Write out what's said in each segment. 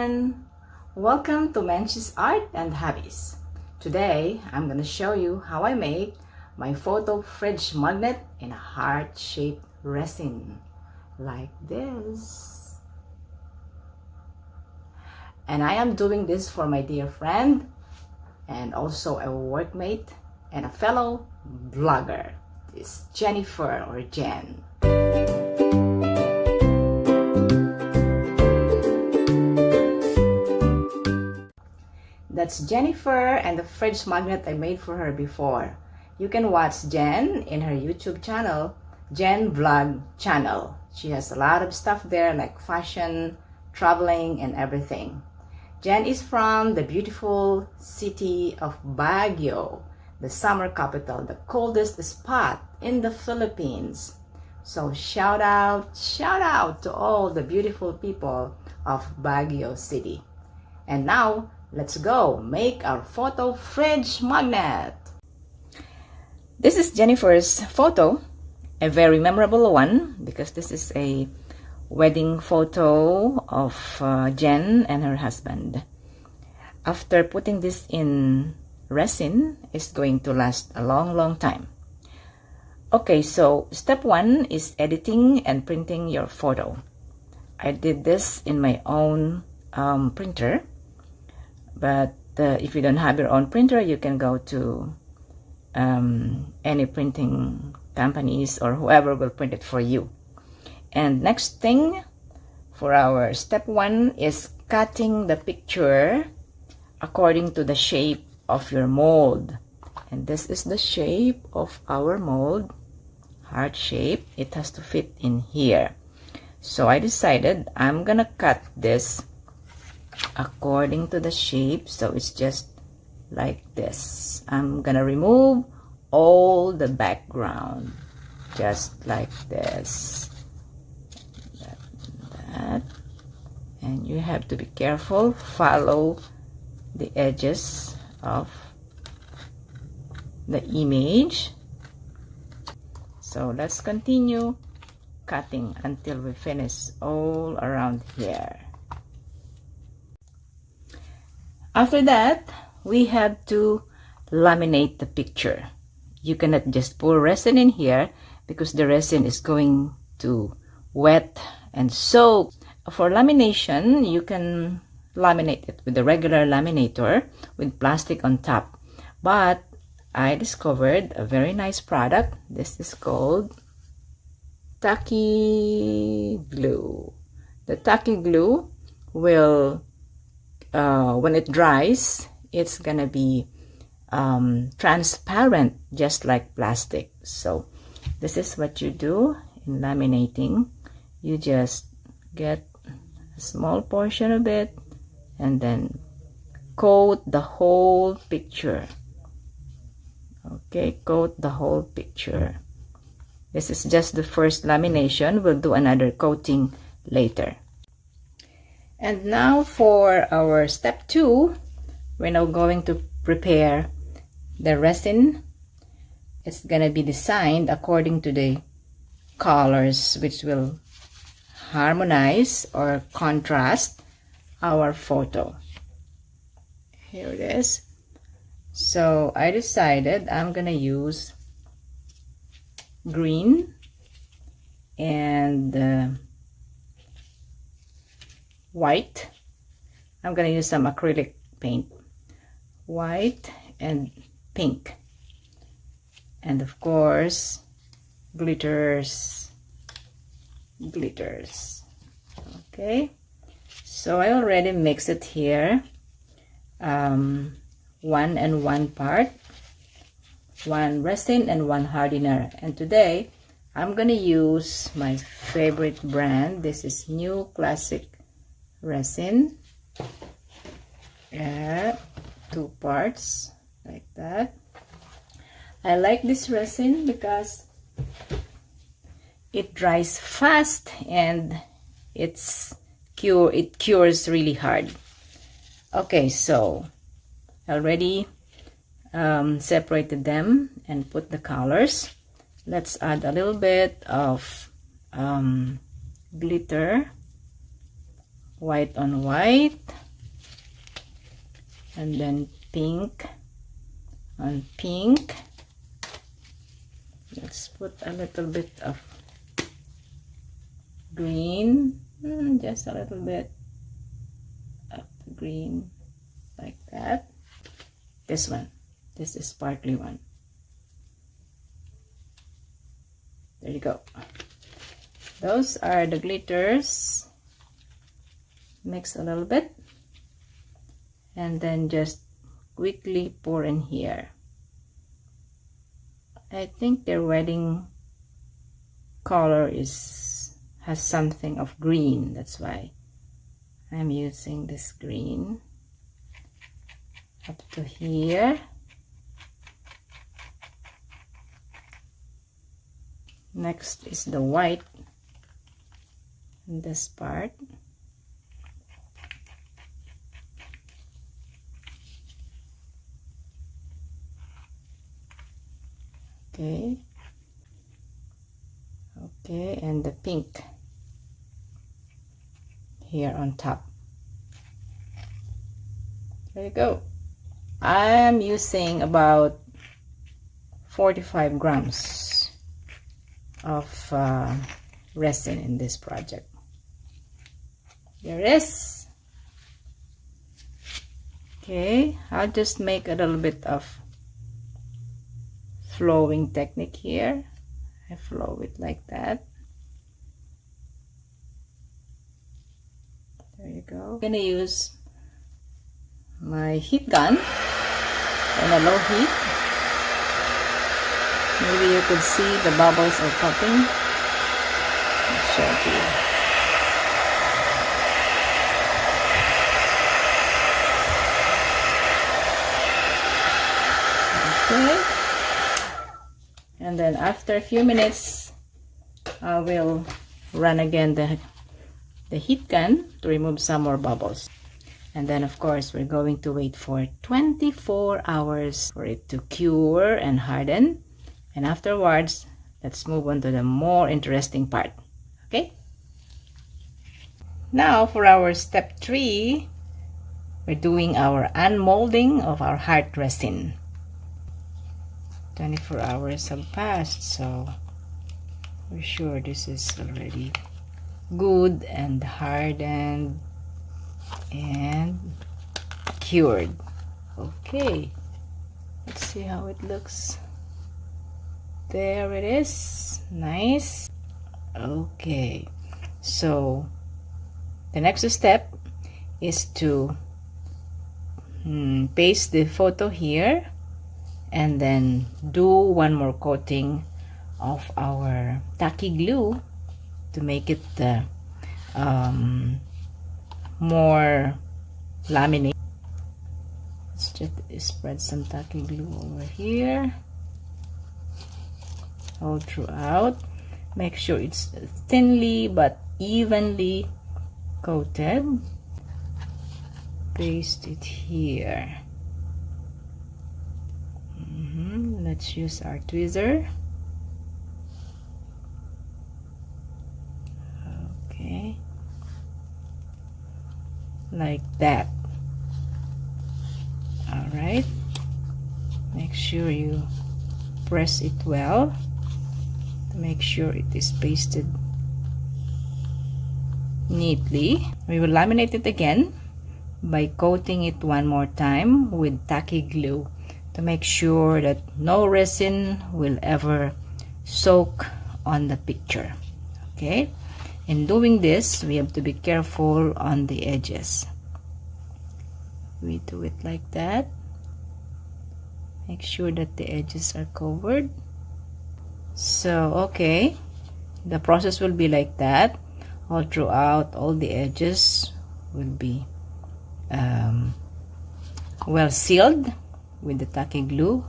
everyone! Welcome to Menchie's Art and Hobbies. Today, I'm going to show you how I make my photo fridge magnet in a heart-shaped resin, like this. And I am doing this for my dear friend and also a workmate and a fellow blogger. It's Jennifer or Jen. That's Jennifer and the fridge magnet I made for her before. You can watch Jen in her YouTube channel, Jen Vlog channel. She has a lot of stuff there like fashion, traveling, and everything. Jen is from the beautiful city of Baguio, the summer capital, the coldest spot in the Philippines. So shout out to all the beautiful people of Baguio City. And now, let's go make our photo fridge magnet. This is Jennifer's photo, a very memorable one because this is a wedding photo of Jen and her husband. After putting this in resin, it's going to last a long time. Okay, so step 1 is editing and printing your photo. I did this in my own printer. But if you don't have your own printer, you can go to any printing companies or whoever will print it for you. And next thing for our step 1 is cutting the picture according to the shape of your mold. And this is the shape of our mold, heart shape. It has to fit in here. So I decided I'm gonna cut this according to the shape, so it's just like this. I'm gonna remove all the background just like this, that. And you have to be careful, follow the edges of the image. So let's continue cutting until we finish all around here. After that, we have to laminate the picture. You cannot just pour resin in here because the resin is going to wet and soak. For lamination, you can laminate it with a regular laminator with plastic on top. But I discovered a very nice product. This is called Tacky Glue. The Tacky Glue will when it dries, it's gonna be transparent just like plastic. So this is what you do in laminating. You just get a small portion of it and then coat the whole picture. Okay, coat the whole picture. This is just the first lamination. We'll do another coating later. And now for our step 2, we're now going to prepare the resin. It's gonna be designed according to the colors which will harmonize or contrast our photo. Here it is. So I decided I'm gonna use green and white. I'm gonna use some acrylic paint, white and pink, and of course glitters. Okay, so I already mixed it here, 1 and 1 part, 1 resin and 1 hardener. And today I'm gonna use my favorite brand. This is New Classic Resin. 2 parts like that. I like this resin because it dries fast and it cures really hard. Okay, so I already separated them and put the colors. Let's add a little bit of glitter, white on white, and then pink on pink. Let's put a little bit of green, just a little bit of green like that. This one, this is sparkly one. There you go. Those are the glitters. Mix a little bit and then just quickly pour in here. I think their wedding color has something of green, that's why I'm using this green up to here. Next is the white in this part. Okay, and the pink here on top. There you go. I am using about 45 grams of resin in this project. There it is. Okay, I'll just make a little bit of flowing technique here. I flow it like that. There you go. I'm gonna use my heat gun on a low heat. Maybe you could see the bubbles are popping. I'll show it to you. Okay. And then after a few minutes, I will run again the heat gun to remove some more bubbles. And then of course we're going to wait for 24 hours for it to cure and harden. And afterwards, let's move on to the more interesting part. Okay? Now for our step 3, we're doing our unmolding of our heart resin. 24 hours have passed, so we're sure this is already good and hardened and cured. Okay, let's see how it looks. There it is. Nice. Okay, so the next step is to paste the photo here and then do one more coating of our tacky glue to make it more laminate. Let's just spread some tacky glue over here all throughout. Make sure it's thinly but evenly coated. Paste it here. Let's use our tweezer. Okay, like that. All right, make sure you press it well to make sure it is pasted neatly. We will laminate it again by coating it one more time with tacky glue to make sure that no resin will ever soak on the picture. Okay, in doing this we have to be careful on the edges. We do it like that. Make sure that the edges are covered. So okay, the process will be like that all throughout. All the edges will be well sealed with the tacky glue,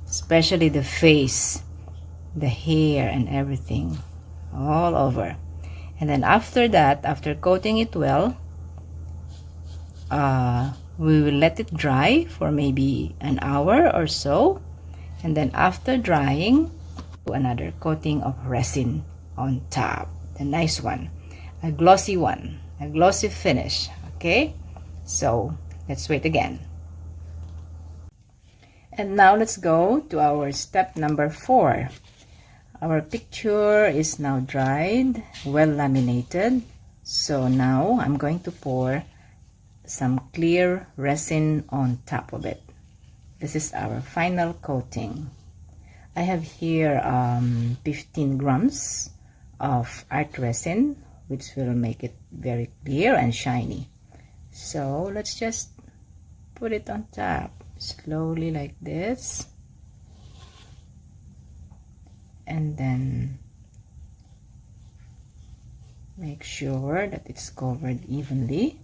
especially the face, the hair and everything all over. And then after that, after coating it well, we will let it dry for maybe an hour or so, and then after drying, another coating of resin on top, the nice one, a glossy one. a glossy finish. Okay, so let's wait again. And now let's go to our step number 4. Our picture is now dried, well laminated. So now I'm going to pour some clear resin on top of it. This is our final coating. I have here 15 grams of art resin, which will make it very clear and shiny. So let's just put it on top slowly like this, and then make sure that it's covered evenly.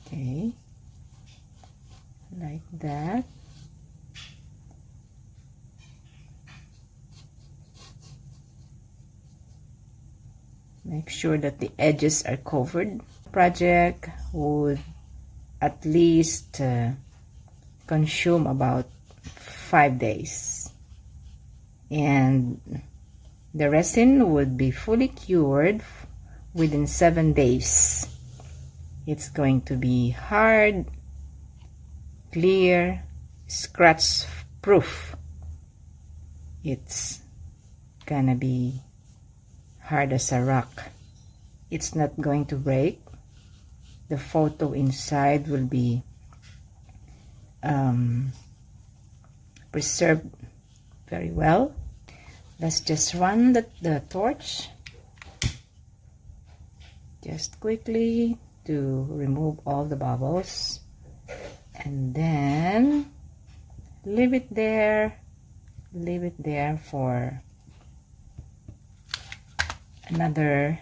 Okay, like that. Make sure that the edges are covered. Project would at least consume about 5 days, and the resin would be fully cured within 7 days. It's going to be hard, clear, scratch proof. It's gonna be hard as a rock. It's not going to break. The photo inside will be preserved very well. Let's just run the torch just quickly to remove all the bubbles, and then leave it there for another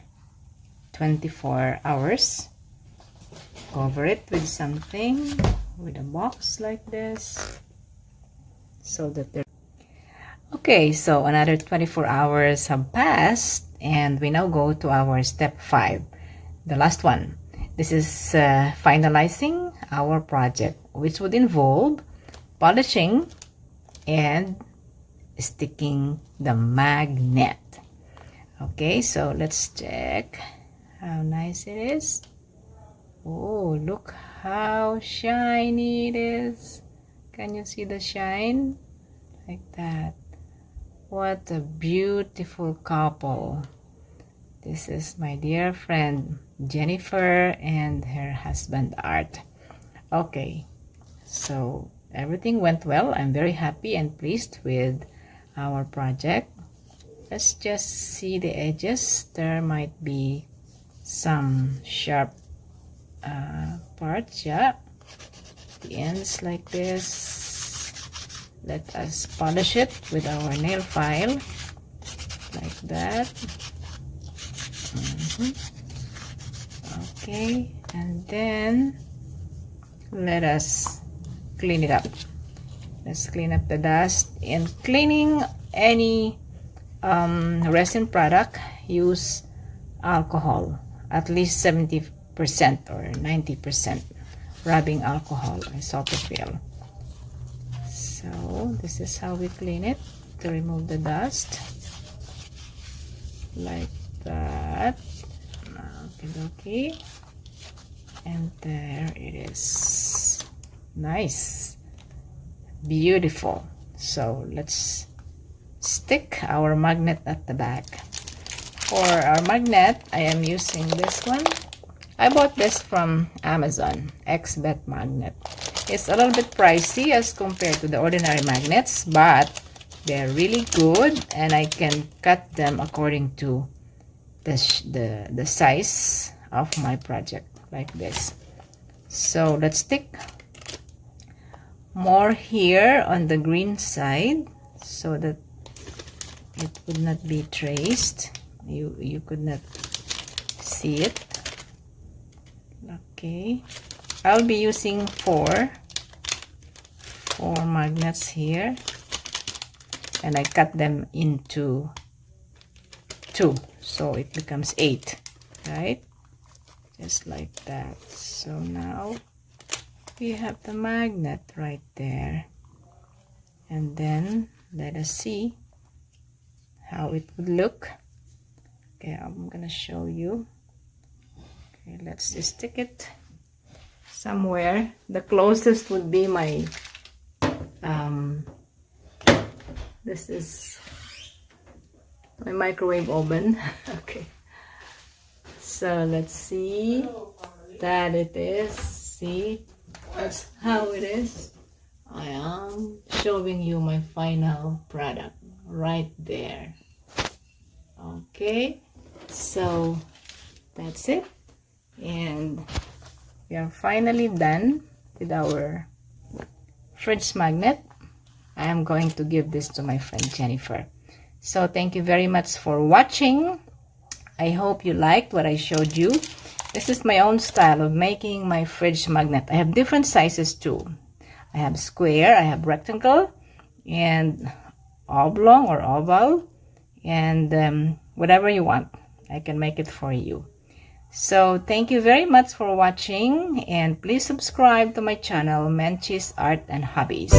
24 hours. Cover it with something, with a box like this, so that there. Okay, so another 24 hours have passed, and we now go to our step 5, the last one. This is finalizing our project, which would involve polishing and sticking the magnet. Okay, so let's check how nice it is. Oh, look how shiny it is. Can you see the shine? Like that. What a beautiful couple. This is my dear friend Jennifer and her husband Art. Okay, so everything went well. I'm very happy and pleased with our project. Let's just see the edges. There might be some sharp parts, yeah. The ends like this. Let us polish it with our nail file like that. Okay, and then let us clean it up. Let's clean up the dust. In cleaning any resin product, use alcohol, at least 70% or 90% rubbing alcohol, isopropyl. So this is how we clean it to remove the dust, like that. Okay, and there it is. Nice, beautiful. So let's stick our magnet at the back. For our magnet, I am using this one. I bought this from Amazon, X-Bet magnet. It's a little bit pricey as compared to the ordinary magnets, but they're really good, and I can cut them according to the size of my project, like this. So let's stick more here on the green side so that it would not be traced. You could not see it. Okay, I'll be using four magnets here, and I cut them into 2, so it becomes 8, right? Just like that. So now we have the magnet right there, and then let us see how it would look. Okay, I'm gonna show you Okay, let's just stick it somewhere. The closest would be my this is my microwave oven. Okay, so let's see that it is. See, that's how it is. I am showing you my final product right there. Okay, so that's it, and we are finally done with our fridge magnet. I am going to give this to my friend Jennifer. So thank you very much for watching. I hope you liked what I showed you. This is my own style of making my fridge magnet. I have different sizes too. I have square, I have rectangle, and oblong or oval, and whatever you want, I can make it for you. So thank you very much for watching, and please subscribe to my channel, Menchie's Art and Hobbies.